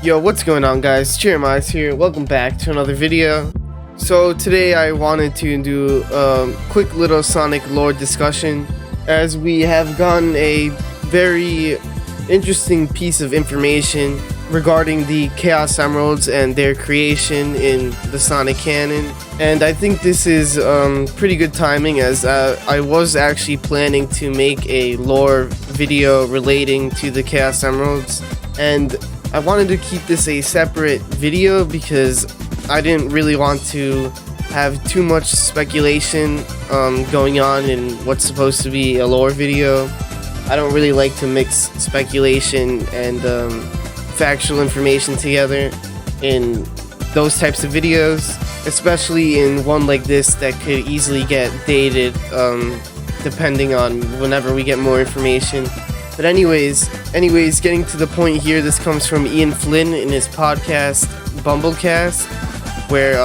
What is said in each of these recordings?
Yo, what's going on, guys? Jeremias here. Welcome back to another video. So today I wanted to do a quick little Sonic lore discussion, as we have gotten a very interesting piece of information regarding the Chaos Emeralds and their creation in the Sonic canon. And I think this is pretty good timing, as I was actually planning to make a lore video relating to the Chaos Emeralds, and I wanted to keep this a separate video because I didn't really want to have too much speculation going on in what's supposed to be a lore video. I don't really like to mix speculation and factual information together in those types of videos, especially in one like this that could easily get dated depending on whenever we get more information. But anyways, getting to the point here, this comes from Flynn in his podcast, Bumblecast, where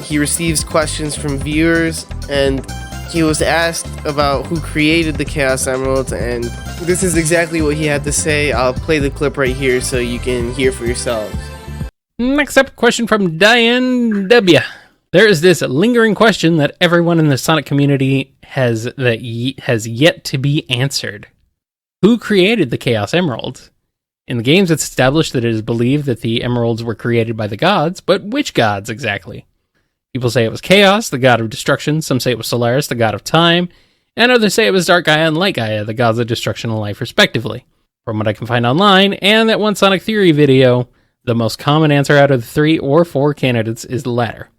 he receives questions from viewers, and he was asked about who created the Chaos Emeralds, and this is exactly what he had to say. I'll play the clip right here so you can hear for yourselves. Next up, question from Diane W. There is this lingering question that everyone in the Sonic community has yet to be answered. Who created the Chaos Emeralds? In the games, it's established that it is believed that the emeralds were created by the gods, but which gods exactly? People say it was Chaos, the god of destruction. Some say it was Solaris, the god of time. And others say it was Dark Gaia and Light Gaia, the gods of destruction and life, respectively. From what I can find online, and that one Sonic Theory video, the most common answer out of the 3 or 4 candidates is the latter.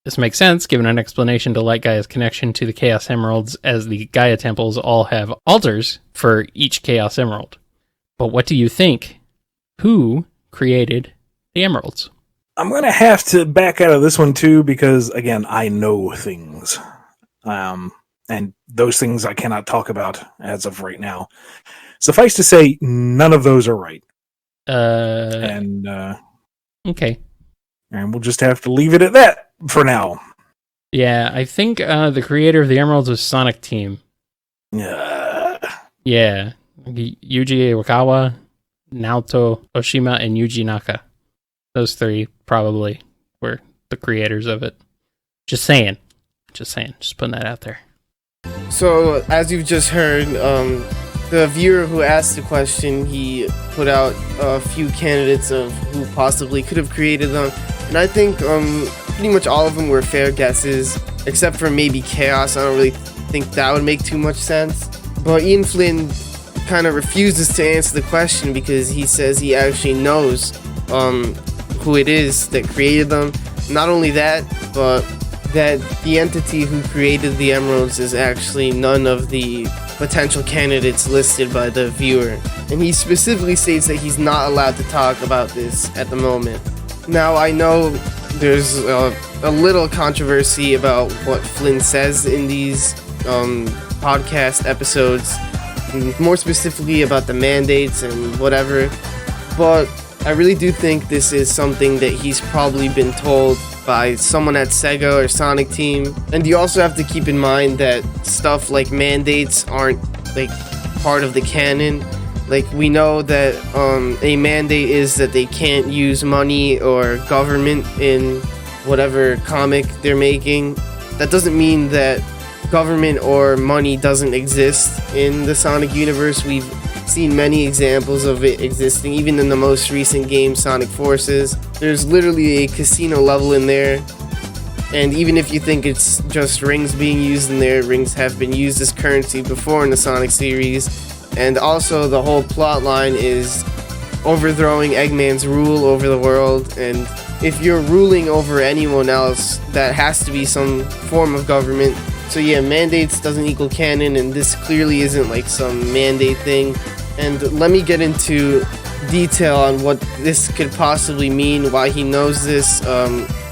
This makes sense, given an explanation to Light Gaia's connection to the Chaos Emeralds, as the Gaia temples all have altars for each Chaos Emerald. But what do you think? Who created the emeralds? I'm going to have to back out of this one too, because again, I know things. And those things I cannot talk about as of right now. Suffice to say, none of those are right. Okay. And we'll just have to leave it at that for now. Yeah, I think the creator of the emeralds was Sonic Team. Yeah. Yuji Iwakawa, Naoto Oshima, and Yuji Naka. Those 3 probably were the creators of it. Just saying. Just putting that out there. So, as you've just heard, the viewer who asked the question, he put out a few candidates of who possibly could have created them. And I think pretty much all of them were fair guesses, except for maybe Chaos. I don't really think that would make too much sense. But Flynn kind of refuses to answer the question because he says he actually knows who it is that created them. Not only that, but that the entity who created the emeralds is actually none of the potential candidates listed by the viewer. And he specifically states that he's not allowed to talk about this at the moment. Now, I know there's a little controversy about what Flynn says in these podcast episodes, more specifically about the mandates and whatever, but I really do think this is something that he's probably been told by someone at Sega or Sonic Team. And you also have to keep in mind that stuff like mandates aren't like part of the canon. Like, we know that a mandate is that they can't use money or government in whatever comic they're making. That doesn't mean that government or money doesn't exist in the Sonic universe. We've seen many examples of it existing, even in the most recent game, Sonic Forces. There's literally a casino level in there, and even if you think it's just rings being used in there, rings have been used as currency before in the Sonic series. And also, the whole plot line is overthrowing Eggman's rule over the world, and if you're ruling over anyone else, that has to be some form of government. So yeah, mandates doesn't equal canon, and this clearly isn't like some mandate thing. And let me get into detail on what this could possibly mean, why he knows this,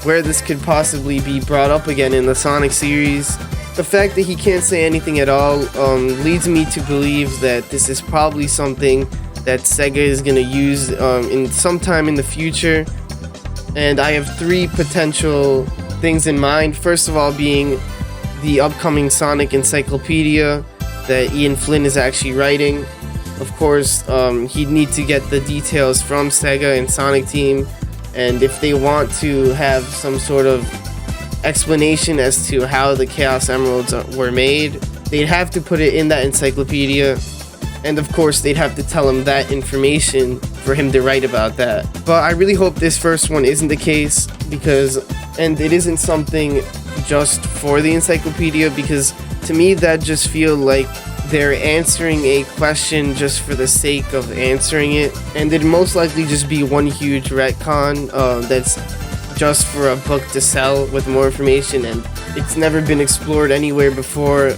where this could possibly be brought up again in the Sonic series. The fact that he can't say anything at all leads me to believe that this is probably something that Sega is going to use in sometime in the future. And I have 3 potential things in mind. First of all, being the upcoming Sonic Encyclopedia that Flynn is actually writing. Of course, he'd need to get the details from Sega and Sonic Team, and if they want to have some sort of explanation as to how the Chaos Emeralds were made, they'd have to put it in that encyclopedia, and of course they'd have to tell him that information for him to write about that. But I really hope this first one isn't the case, and it isn't something just for the encyclopedia, because to me that just feel like they're answering a question just for the sake of answering it, and it'd most likely just be one huge retcon that's just for a book to sell with more information, and it's never been explored anywhere before,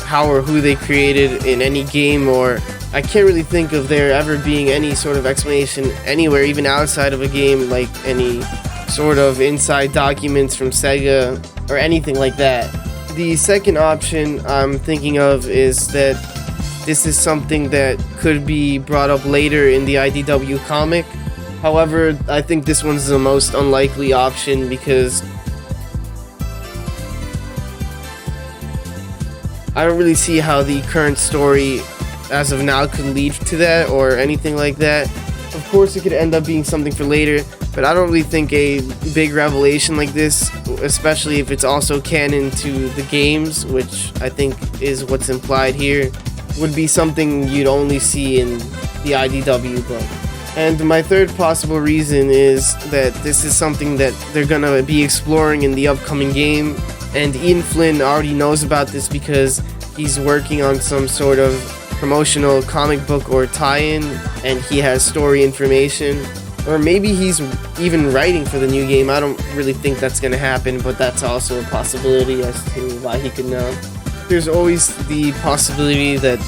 how or who they created in any game, or I can't really think of there ever being any sort of explanation anywhere, even outside of a game, like any sort of inside documents from Sega or anything like that. The second option I'm thinking of is that this is something that could be brought up later in the IDW comic. However, I think this one's the most unlikely option, because I don't really see how the current story as of now could lead to that or anything like that. Of course, it could end up being something for later, but I don't really think a big revelation like this, especially if it's also canon to the games, which I think is what's implied here, would be something you'd only see in the IDW book. And my third possible reason is that this is something that they're gonna be exploring in the upcoming game, and Ian Flynn already knows about this because he's working on some sort of promotional comic book or tie-in, and he has story information. Or maybe he's even writing for the new game. I don't really think that's gonna happen, but that's also a possibility as to why he could know. There's always the possibility that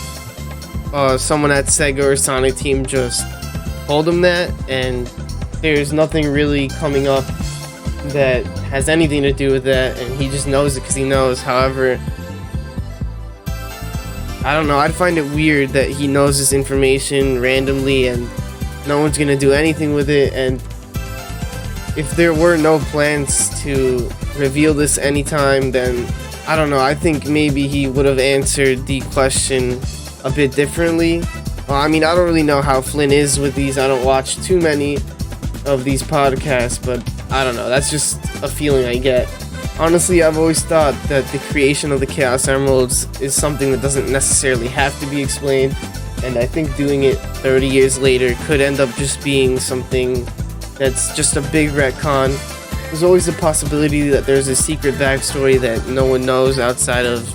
someone at Sega or Sonic Team just told him that, and there's nothing really coming up that has anything to do with that, and he just knows it because he knows. However, I don't know, I'd find it weird that he knows this information randomly and no one's gonna do anything with it, and if there were no plans to reveal this anytime, then I don't know, I think maybe he would have answered the question a bit differently. I mean, I don't really know how Flynn is with these. I don't watch too many of these podcasts, but I don't know. That's just a feeling I get. Honestly, I've always thought that the creation of the Chaos Emeralds is something that doesn't necessarily have to be explained, and I think doing it 30 years later could end up just being something that's just a big retcon. There's always a possibility that there's a secret backstory that no one knows outside of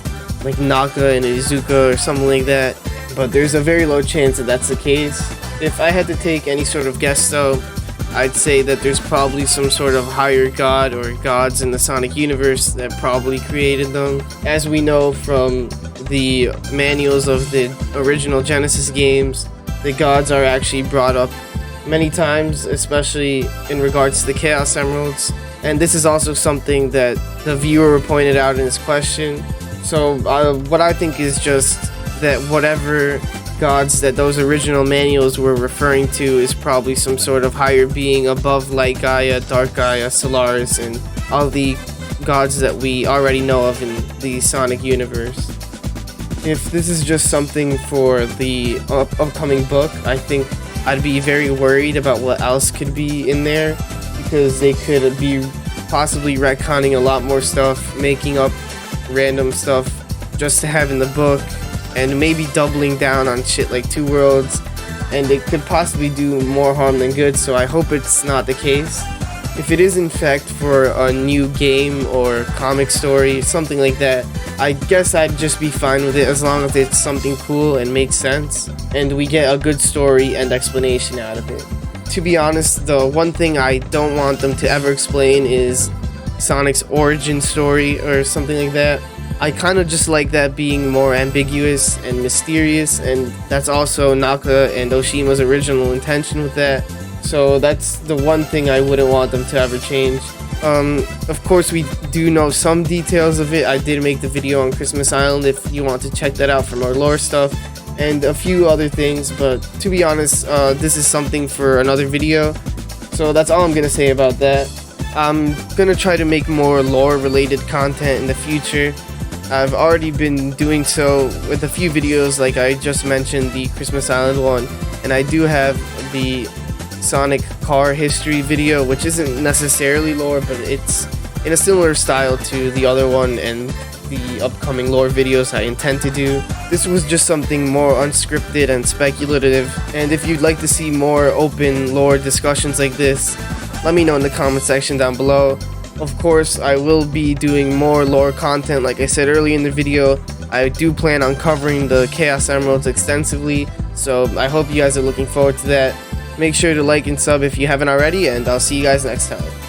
like Naka and Izuka or something like that, but there's a very low chance that that's the case. If I had to take any sort of guess though, I'd say that there's probably some sort of higher god or gods in the Sonic universe that probably created them. As we know from the manuals of the original Genesis games, the gods are actually brought up many times, especially in regards to the Chaos Emeralds. And this is also something that the viewer pointed out in his question. So what I think is just that whatever gods that those original manuals were referring to is probably some sort of higher being above Light Gaia, Dark Gaia, Solaris, and all the gods that we already know of in the Sonic universe. If this is just something for the upcoming book, I think I'd be very worried about what else could be in there, because they could be possibly retconning a lot more stuff, making up random stuff just to have in the book, and maybe doubling down on shit like Two Worlds, and it could possibly do more harm than good, so I hope it's not the case. If it is in fact for a new game or comic story, something like that, I guess I'd just be fine with it as long as it's something cool and makes sense, and we get a good story and explanation out of it. To be honest, the one thing I don't want them to ever explain is Sonic's origin story or something like that. I kind of just like that being more ambiguous and mysterious, and that's also Naka and Oshima's original intention with that. So that's the one thing I wouldn't want them to ever change. Of course, we do know some details of it. I did make the video on Christmas Island if you want to check that out for more lore stuff, and a few other things, but to be honest, this is something for another video, so that's all I'm gonna say about that. I'm gonna try to make more lore related content in the future, I've already been doing so with a few videos, like I just mentioned, the Christmas Island one, and I do have the Sonic car history video, which isn't necessarily lore, but it's in a similar style to the other one and the upcoming lore videos I intend to do. This was just something more unscripted and speculative, and if you'd like to see more open lore discussions like this, let me know in the comment section down below. Of course, I will be doing more lore content. Like I said earlier in the video, I do plan on covering the Chaos Emeralds extensively, so I hope you guys are looking forward to that. Make sure to like and sub if you haven't already, and I'll see you guys next time.